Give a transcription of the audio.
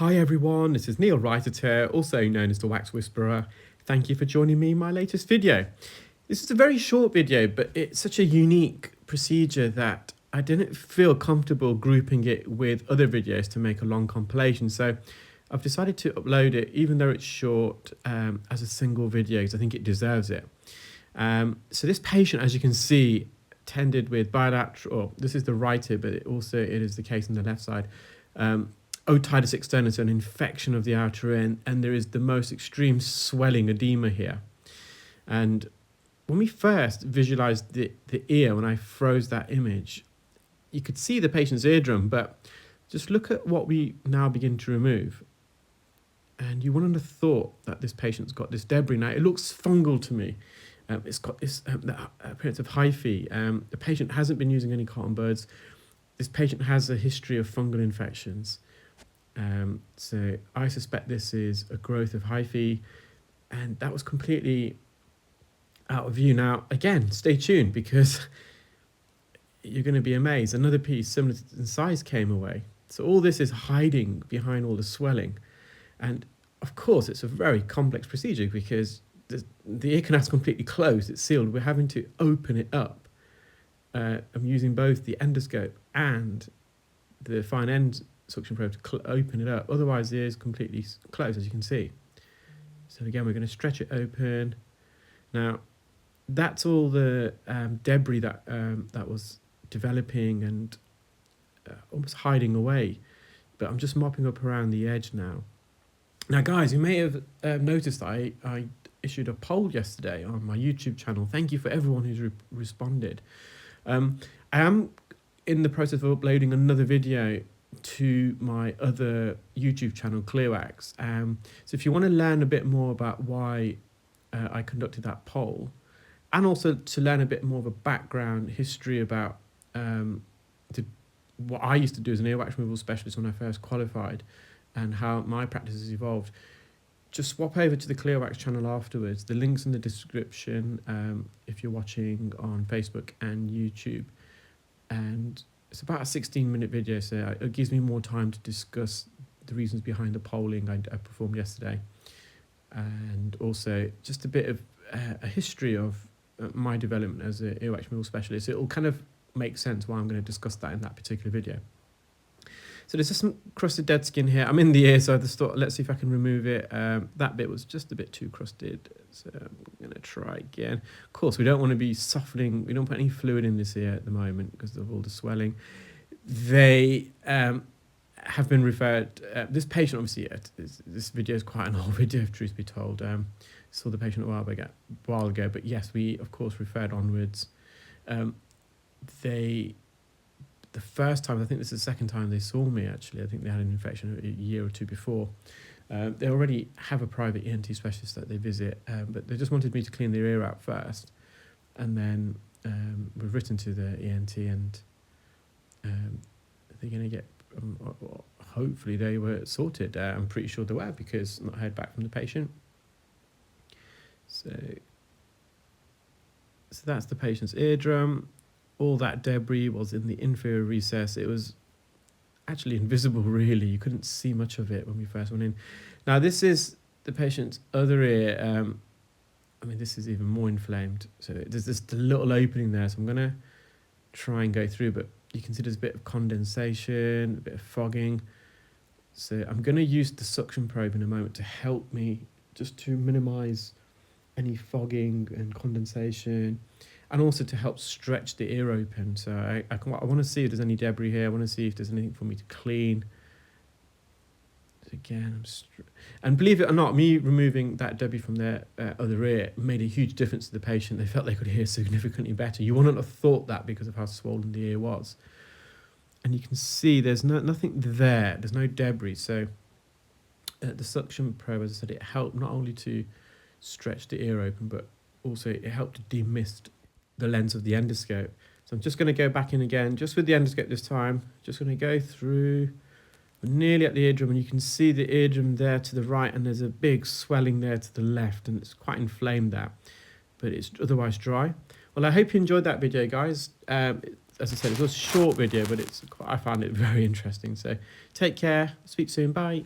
Hi everyone, this is Neel Raithatha, also known as the Wax Whisperer. Thank you for joining me in my latest video. This is a very short video, but it's such a unique procedure that I didn't feel comfortable grouping it with other videos to make a long compilation. So I've decided to upload it, even though it's short, as a single video, because I think it deserves it. So this patient, as you can see, tended with bilateral, this is the right ear, but it is the case on the left side, otitis externa, so an infection of the outer ear, and there is the most extreme swelling edema here. And when we first visualized the ear, when I froze that image, you could see the patient's eardrum, but just look at what we now begin to remove. And you wouldn't have thought that this patient's got this debris. Now, it looks fungal to me. It's got this appearance of hyphae. The patient hasn't been using any cotton buds. This patient has a history of fungal infections. So I suspect this is a growth of hyphae, and that was completely out of view. Now, again, stay tuned because you're going to be amazed. Another piece similar in size came away. So all this is hiding behind all the swelling. And of course, it's a very complex procedure because the ear canal is completely closed, it's sealed. We're having to open it up. I'm using both the endoscope and the fine end suction probe to open it up. Otherwise, the ear is completely closed, as you can see. So again, we're going to stretch it open. Now, that's all the debris that was developing and almost hiding away. But I'm just mopping up around the edge now. Now, guys, you may have noticed that I issued a poll yesterday on my YouTube channel. Thank you for everyone who's responded. I am in the process of uploading another video to my other YouTube channel, Clearwax. So if you want to learn a bit more about why I conducted that poll, and also to learn a bit more of a background history about what I used to do as an earwax removal specialist when I first qualified, and how my practice has evolved, just swap over to the Clearwax channel afterwards. The link's in the description if you're watching on Facebook and YouTube. And it's about a 16-minute video, so it gives me more time to discuss the reasons behind the polling I performed yesterday. And also just a bit of a history of my development as an earwax removal specialist. It will kind of make sense why I'm going to discuss that in that particular video. So there's just some crusted dead skin here. I'm in the ear, so I just thought, let's see if I can remove it. That bit was just a bit too crusted, so I'm going to try again. Of course, we don't want to be softening. We don't put any fluid in this ear at the moment because of all the swelling. They have been referred. This patient, obviously, this video is quite an old video, if truth be told. Saw the patient a while ago, but yes, we, of course, referred onwards. The first time, I think this is the second time they saw me, actually. I think they had an infection a year or two before. They already have a private ENT specialist that they visit, but they just wanted me to clean their ear out first. And then we've written to the ENT, and they're going to get, hopefully they were sorted. I'm pretty sure they were, because not heard back from the patient. So that's the patient's eardrum. All that debris was in the inferior recess. It was actually invisible, really. You couldn't see much of it when we first went in. Now, this is the patient's other ear. I mean, this is even more inflamed. So there's just a little opening there. So I'm going to try and go through, but you can see there's a bit of condensation, a bit of fogging. So I'm going to use the suction probe in a moment to help me just to minimize any fogging and condensation, and also to help stretch the ear open. So I want to see if there's any debris here. I want to see if there's anything for me to clean. Again, and believe it or not, me removing that debris from their other ear made a huge difference to the patient. They felt they could hear significantly better. You wouldn't have thought that because of how swollen the ear was. And you can see there's nothing there. There's no debris. So the suction probe, as I said, it helped not only to stretch the ear open, but also it helped to demist the lens of the endoscope. So I'm just going to go back in again, just with the endoscope this time. Just going to go through. We're nearly at the eardrum, and you can see the eardrum there to the right, and there's a big swelling there to the left, and it's quite inflamed there, but it's otherwise dry. Well, I hope you enjoyed that video, guys. As I said, it was a short video, but I found it very interesting. So take care. Speak soon. Bye.